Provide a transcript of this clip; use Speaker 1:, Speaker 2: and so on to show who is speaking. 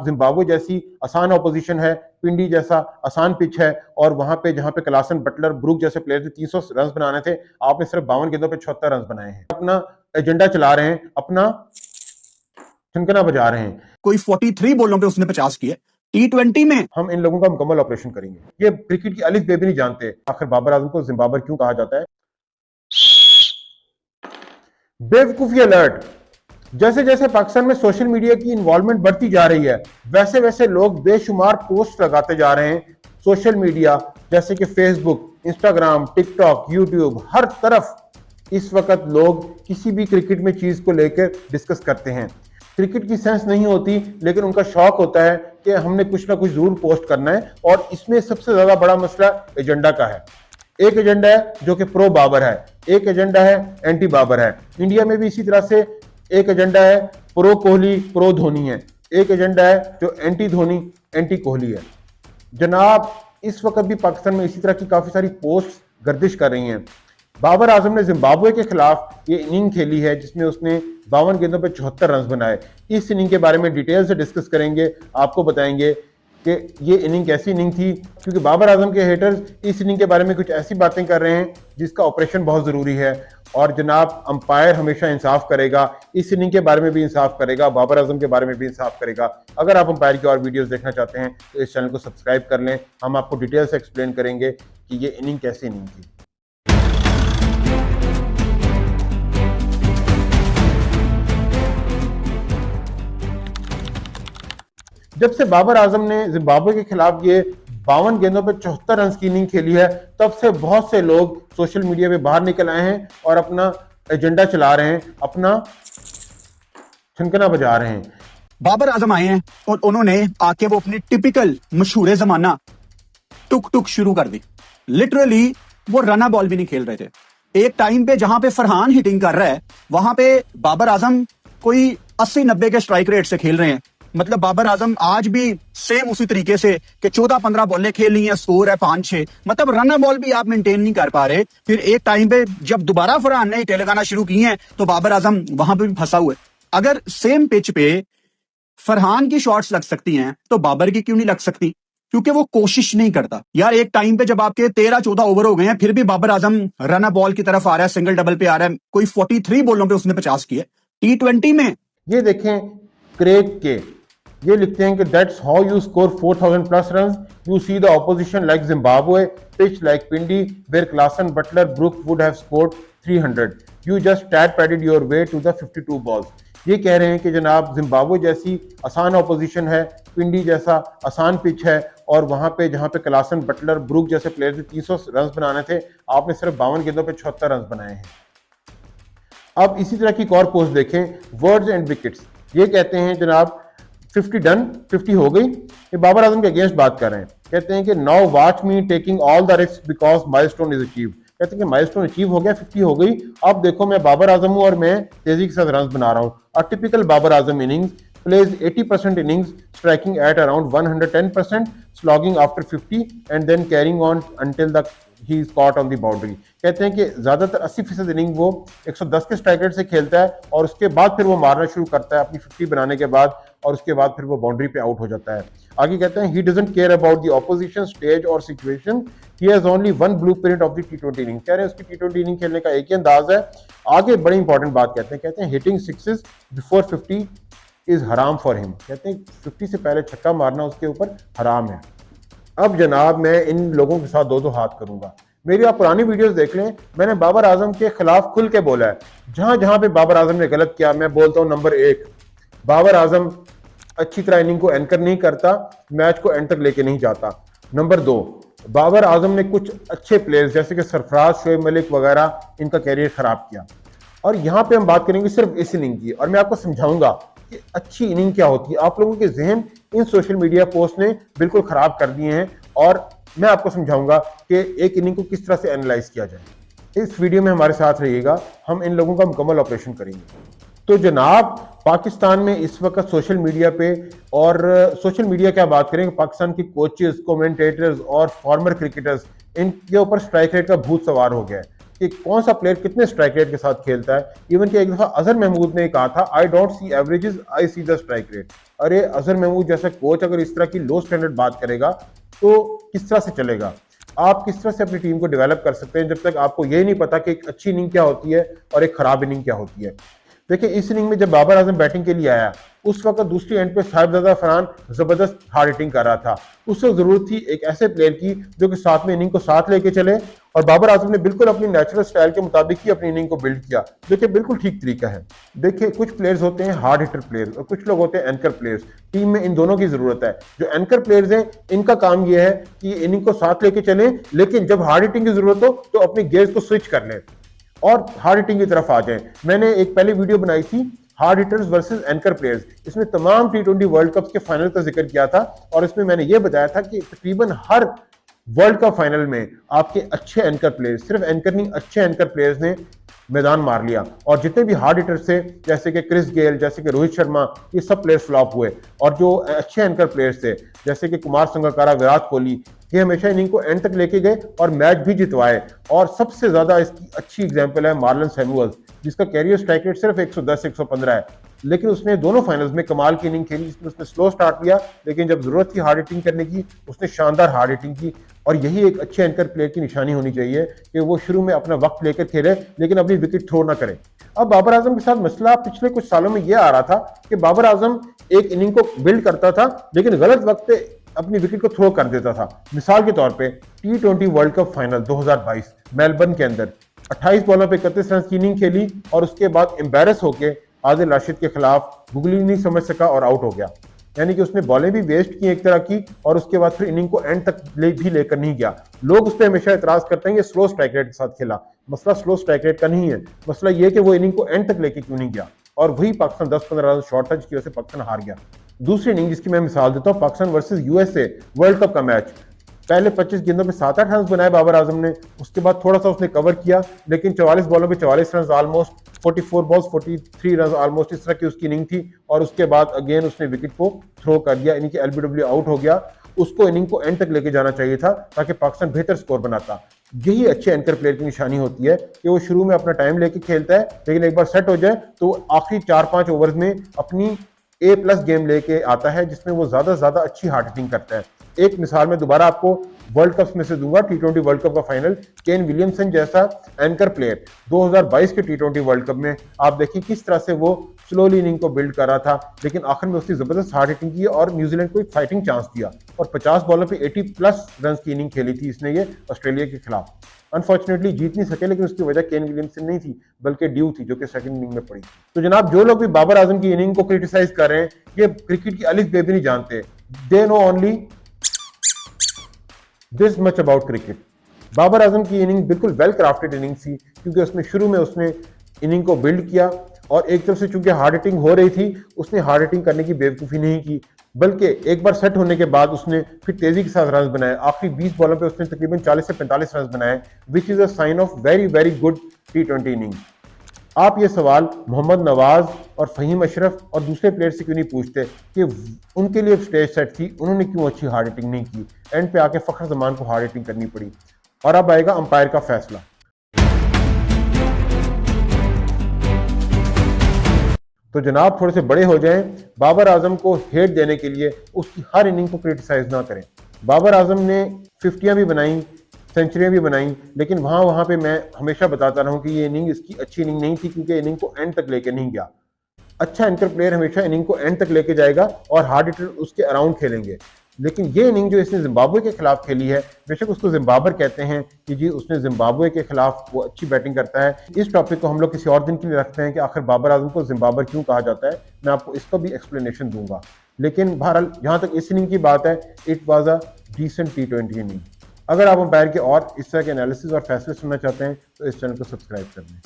Speaker 1: Zimbabwe जैसी आसान opposition है, पिंडी जैसा आसान पिच है, और वहां पे जहां पे क्लासन, बटलर, ब्रूक जैसे प्लेयर थे 300 रन बनाने थे, आपने सिर्फ 52 गेंदों पे 76 रन बनाए हैं। अपना एजेंडा चला रहे हैं, अपना ठनकना बजा रहे हैं।
Speaker 2: कोई 43 बॉलों पे उसने 50 किए। T20 में
Speaker 1: हम इन लोगों का मुकम्मल ऑपरेशन करेंगे। ये क्रिकेट की अलिफ बे भी नहीं जानते आखिर बाबर आजम को जिम्बाब्वे क्यों कहा जाता है। बेवकूफी अलर्ट। जैसे जैसे पाकिस्तान में सोशल मीडिया की इन्वॉल्वमेंट बढ़ती जा रही है, वैसे वैसे लोग बेशुमार पोस्ट लगाते जा रहे हैं। सोशल मीडिया जैसे कि फेसबुक, इंस्टाग्राम, टिकटॉक, यूट्यूब, हर तरफ इस वक्त लोग किसी भी क्रिकेट में चीज को लेकर डिस्कस करते हैं। क्रिकेट की सेंस नहीं होती, लेकिन उनका शौक होता है कि हमने कुछ ना कुछ जरूर पोस्ट करना है। और इसमें सबसे ज्यादा बड़ा मसला एजेंडा का है। एक एजेंडा है जो कि प्रो बाबर है, एक एजेंडा है एंटी बाबर है। इंडिया में भी इसी तरह से एक एजेंडा है प्रो कोहली, प्रो धोनी है। एक एजेंडा है जो एंटी धोनी, एंटी कोहली है। जनाब, इस वक्त भी पाकिस्तान में इसी तरह की काफी सारी पोस्ट गर्दिश कर रही हैं। बाबर आजम ने जिम्बाब्वे के खिलाफ ये इनिंग खेली है जिसमें उसने 52 गेंदों पर 74 रन बनाए। इस इनिंग के बारे में डिटेल से डिस्कस करेंगे, आपको बताएंगे कि ये इनिंग कैसी इनिंग थी, क्योंकि बाबर आजम के हेटर्स इस इनिंग के बारे में कुछ ऐसी बातें कर रहे हैं जिसका ऑपरेशन बहुत ज़रूरी है। और जनाब, अंपायर हमेशा इंसाफ करेगा, इस इनिंग के बारे में भी इंसाफ करेगा, बाबर आजम के बारे में भी इंसाफ करेगा। अगर आप अंपायर की और वीडियोस देखना चाहते हैं तो इस चैनल को सब्सक्राइब कर लें। हम आपको डिटेल से एक्सप्लेन करेंगे कि ये इनिंग कैसी इनिंग थी। जब से बाबर आजम ने जिम्बाब्वे के खिलाफ ये 52 गेंदों पर 74 रन की इनिंग खेली है, तब से बहुत से लोग सोशल मीडिया पे बाहर निकल आए हैं और अपना एजेंडा चला रहे हैं, अपना ठनकना बजा रहे हैं।
Speaker 2: बाबर आजम आए हैं और उन्होंने आके वो अपनी टिपिकल मशहूर जमाना टुक टुक शुरू कर दी। लिटरली वो रना बॉल भी नहीं खेल रहे थे। एक टाइम पे जहां पे फरहान हिटिंग कर रहा है, वहां पे बाबर आजम कोई 80-90 के स्ट्राइक रेट से खेल रहे हैं। मतलब बाबर आजम आज भी सेम उसी तरीके से कि 14-15 बॉलें खेल ली हैं, स्कोर है 5-6, मतलब रन बॉल भी आप मेंटेन नहीं कर पा रहे। फिर एक टाइम पे जब दोबारा फरहान ने हिटें लगाना शुरू की हैं तो बाबर आजम वहां पे भी फंसा हुआ है। अगर सेम पिच पे फरहान की शॉट्स लग सकती हैं तो बाबर की क्यों नहीं लग सकती? क्योंकि वो कोशिश नहीं करता। यार, एक टाइम पे जब आपके 13-14 ओवर हो गए हैं, फिर भी बाबर आजम रन बॉल की तरफ आ रहा है, सिंगल डबल पे आ रहा है। कोई 43 बॉलों पे उसने 50 किए। T20 में
Speaker 1: ये देखें, क्रेग के ये लिखते हैं कि that's how you score 4000 plus run. You see the opposition like Zimbabwe, pitch like Pindi, where Klaasen, Buttler, Brook would have scored 300। You just tad padded your way to the 52 balls. ये कह रहे हैं कि जनाब, जिम्बाब्वे जैसी आसान opposition है, पिंडी जैसा आसान पिच है, और वहां पे जहां पे क्लासन, बटलर, ब्रूक जैसे प्लेयर थे 300 रन बनाने थे, आपने सिर्फ 52 गेंदों पे 76 रन बनाए हैं। अब इसी तरह की एक और पोस्ट देखें, वर्ड्स एंड विकेट्स। ये कहते हैं जनाब 50 डन, 50 हो गई। ये बाबर आजम के अगेंस्ट बात कर रहे हैं। कहते हैं कि now watch me taking all the risk because milestone is achieve. कहते हैं कि माइलस्टोन अचीव हो गया, 50 हो गई। अब देखो, मैं बाबर आजम हूं और मैं तेजी के साथ रन बना रहा हूं। A typical Babar Azam innings plays 80% innings, striking at around 110%, slogging after 50 and then carrying on until he is caught on the boundary। कहते हैं कि ज्यादातर 80% इनिंग वो 110 के स्ट्राइक रेट से खेलता है और उसके बाद फिर वो मारना शुरू करता है अपनी 50 बनाने के बाद, और उसके बाद फिर वो बाउंड्री पे आउट हो जाता है। आगे कहते हैं, he doesn't care about the opposition stage or situation, he has only one blueprint of the T20 inning. कह रहे हैं उसकी T20 इनिंग खेलने का एक ही अंदाज है। आगे बड़ी इंपॉर्टेंट बात कहते हैं हिटिंग सिक्सेस बिफोर 50 इज हराम फॉर हिम। कहते हैं 50 से पहले छक्का मारना उसके ऊपर हराम है। अब जनाब, मैं इन लोगों के साथ दो हाथ करूंगा। मेरी आप पुरानी वीडियोस देख लें, मैंने बाबर आजम के खिलाफ खुल के बोला है। जहां जहां पे बाबर आजम ने गलत किया, मैं बोलता हूं नंबर 1, बाबर आजम अच्छी तरह इनिंग को एंकर नहीं करता, मैच को एंड तक लेके नहीं जाता। नंबर 2, बाबर आजम ने कुछ अच्छे प्लेयर्स जैसे कि सरफराज, शोएब मलिक वगैरह, इनका कैरियर खराब किया। और यहाँ पे हम बात करेंगे सिर्फ इस इनिंग की, और मैं आपको समझाऊंगा कि अच्छी इनिंग क्या होती है। आप लोगों के जहन इन सोशल मीडिया पोस्ट ने बिल्कुल खराब कर दिए हैं, और मैं आपको समझाऊंगा कि एक इनिंग को किस तरह से एनालाइज किया जाए। इस वीडियो में हमारे साथ रहिएगा, हम इन लोगों का मुकम्मल ऑपरेशन करेंगे। तो जनाब, पाकिस्तान में इस वक्त सोशल मीडिया पे, और सोशल मीडिया क्या बात करें, पाकिस्तान की कोचेस, कमेंटेटर्स और फॉर्मर क्रिकेटर्स, इनके ऊपर स्ट्राइक रेट का भूत सवार हो गया है। कि कौन सा प्लेयर कितने स्ट्राइक रेट के साथ खेलता है। इवन कि एक दफा अजहर महमूद ने कहा था, I don't see averages, I see the strike rate. अरे अजहर महमूद जैसा कोच अगर इस तरह की लो स्टैंडर्ड बात करेगा तो किस तरह से चलेगा। आप किस तरह से अपनी टीम को डेवलप कर सकते हैं जब तक आपको ये नहीं पता कि एक अच्छी इनिंग क्या होती है और एक खराब इनिंग क्या होती है। देखिए इस इनिंग में जब बाबर आजम बैटिंग के लिए आया उस वक्त दूसरी एंड पे साहिबजादा फरहान जबरदस्त हार्ड हिटिंग कर रहा था। उससे जरूरत थी एक ऐसे प्लेयर की जो कि साथ में इनिंग को साथ लेके चले, और बाबर आजम ने बिल्कुल अपनी नेचुरल स्टाइल के मुताबिक ही अपनी इनिंग को बिल्ड किया। देखिए बिल्कुल ठीक तरीका है। देखिए कुछ प्लेयर्स होते हैं हार्ड हिटर प्लेयर्स और कुछ लोग होते हैं एंकर प्लेयर्स। टीम में इन दोनों की जरूरत है। जो एंकर प्लेयर्स हैं इनका काम यह है कि इनिंग को साथ लेके चलें, लेकिन जब हार्ड हिटिंग की जरूरत हो तो अपनी गेयर्स को स्विच कर लें और हार्ड हिटिंग की तरफ आ जाएं। मैंने एक पहले वीडियो बनाई थी hard hitters versus anchor players, इसमें तमाम T20 वर्ल्ड कप के फाइनल का जिक्र किया था और इसमें मैंने ये बताया था कि तकरीबन हर वर्ल्ड कप फाइनल में आपके अच्छे एंकर प्लेयर्स, सिर्फ एंकर नहीं अच्छे एंकर प्लेयर्स ने मैदान मार लिया, और जितने भी हार्ड हिटर्स थे जैसे कि क्रिस गेल, जैसे कि रोहित शर्मा, ये सब प्लेयर्स फ्लॉप हुए। और जो अच्छे एंकर प्लेयर्स थे जैसे कि कुमार संगकारा, विराट कोहली, ये हमेशा इनिंग को एंड तक लेके गए और मैच भी जितवाए। और सबसे ज्यादा इसकी अच्छी एग्जांपल है मार्लन सैमुअल्स, जिसका कैरियर स्ट्राइक रेट सिर्फ 110-115 है, लेकिन उसने दोनों फाइनल्स में कमाल की इनिंग खेली जिसमें उसने स्लो स्टार्ट लिया, लेकिन जब जरूरत थी हार्ड हिटिंग करने की उसने शानदार हार्ड हिटिंग की। और यही एक अच्छे एंकर प्लेयर की निशानी होनी चाहिए कि वो शुरू में अपना वक्त लेकर खेले लेकिन अपनी विकेट थ्रो ना करे। अब बाबर आजम के साथ मसला पिछले कुछ सालों में यह आ रहा था कि बाबर आजम एक इनिंग को बिल्ड करता था लेकिन गलत वक्त पे अपनी विकेट को थ्रो कर देता था। मिसाल के तौर पे T20 world cup final 2022 Melbourne के अंदर 28 बॉलों पे 31 रन की इनिंग खेली और उसके बाद एम्बेरस होके आदिल राशिद के खिलाफ गुगली नहीं समझ सका और आउट हो गया। यानी कि उसने बॉलें भी वेस्ट की एक तरह की और उसके बाद फिर इनिंग को एंड तक भी लेकर नहीं गया। लोग उस पर हमेशा एतराज करते हैं ये स्लो स्ट्राइक रेट के साथ खेला। मसला स्लो स्ट्राइक रेट का नहीं है, मसला ये कि वो इनिंग को एंड तक लेके क्यों नहीं गया, और वही पाकिस्तान 10-15 रन शॉर्ट था जिसकी वजह से पाकिस्तान हार गया। दूसरी इनिंग जिसकी मैं मिसाल देता हूँ Pakistan versus USA world cup का मैच। पहले 25 गेंदों में 7-8 रन बनाए बाबर आजम ने, उसके बाद थोड़ा सा उसने कवर किया लेकिन 44 बॉलों पे 44 run almost, 44 balls 43 run almost, इस तरह की उसकी इनिंग थी। और उसके बाद अगेन उसने विकेट को थ्रो कर दिया, यानी कि LBW आउट हो गया। उसको इनिंग को एंड तक लेके जाना चाहिए था ताकि पाकिस्तान बेहतर स्कोर बनाता। यही अच्छे एंकर प्लेयर की निशानी होती है कि वो शुरू में अपना टाइम लेके खेलता है लेकिन एक बार सेट हो जाए तो आखिरी 4-5 ओवर्स में अपनी A+ गेम लेके आता है जिसमें वो ज्यादा से ज्यादा अच्छी हार्ड हिटिंग करता है। एक मिसाल में दोबारा आपको वर्ल्ड कप में से दूंगा, T20 वर्ल्ड कप का फाइनल, केन विलियमसन जैसा एंकर प्लेयर 2022 के T20 वर्ल्ड कप में आप देखिए किस तरह से वो स्लोली इनिंग को बिल्ड कर रहा था, लेकिन आखिर में उसने जबरदस्त हार्ड हिटिंग की और न्यूजीलैंड को एक फाइटिंग चांस दिया और 50 बॉलों पे 80+ रन की इनिंग खेली थी इसने ये ऑस्ट्रेलिया के खिलाफ। अनफॉर्चुनेटली जीत नहीं सके लेकिन उसकी वजह केन विलियमसन नहीं थी बल्कि ड्यू थी जो कि सेकंड इनिंग में पड़ी। तो जनाब जो लोग भी बाबर आजम की इनिंग को क्रिटिसाइज कर रहे हैं ये क्रिकेट की अलिफ बे भी नहीं जानते। They know only this much about cricket. Babar Azam की इनिंग बिल्कुल वेल क्राफ्टेड इनिंग थी क्योंकि उसमें शुरू में उसने इनिंग को बिल्ड किया और एक तरफ से चूंकि हार्ड हिटिंग हो रही थी उसने हार्ड हिटिंग करने की बेवकूफ़ी नहीं की, बल्कि एक बार सेट होने के बाद उसने फिर तेजी के साथ रन बनाए। आखिरी 20 बॉलों पे उसने तकरीबन 40 से 45 रन बनाए, which is a sign of very very good T20 inning. आप ये सवाल मोहम्मद नवाज और फ़हीम अशरफ और दूसरे प्लेयर से क्यों नहीं पूछते कि उनके लिए स्टेज सेट थी, उन्होंने क्यों अच्छी हार्ड हिटिंग नहीं की, एंड पे आके फ़खर जमान को हार्ड हिटिंग करनी पड़ी। और अब आएगा अंपायर का फैसला। तो जनाब थोड़े से बड़े हो जाएं, बाबर आजम को हेट देने के लिए उसकी हर इनिंग को क्रिटिसाइज ना करें। बाबर आजम ने 50 भी बनाई, सेंचुरियां भी बनाई, लेकिन वहां पे मैं हमेशा बताता रहा हूं कि ये इनिंग इसकी अच्छी इनिंग नहीं थी क्योंकि इनिंग को एंड तक लेके नहीं गया। अच्छा एंकर प्लेयर हमेशा इनिंग को एंड तक लेके जाएगा और हार्ड हिटर उसके अराउंड खेलेंगे। लेकिन ये इनिंग जो इसने जिम्बाब्वे के खिलाफ खेली है, बेशक उसको जिम्बाबर कहते हैं कि जी उसने जिम्बाब्वे के खिलाफ वो अच्छी बैटिंग करता है। इस टॉपिक को हम लोग किसी और दिन के लिए रखते हैं कि आखिर बाबर आजम को जिम्बाबर क्यों कहा जाता है, मैं आपको इसका भी एक्सप्लेनेशन दूंगा। लेकिन बहरहाल जहाँ तक इस इनिंग की बात है, it was a decent T20 inning. अगर आप अंपायर के और इस तरह के एनालिसिस और फैसले सुनना चाहते हैं तो इस चैनल को सब्सक्राइब कर लें।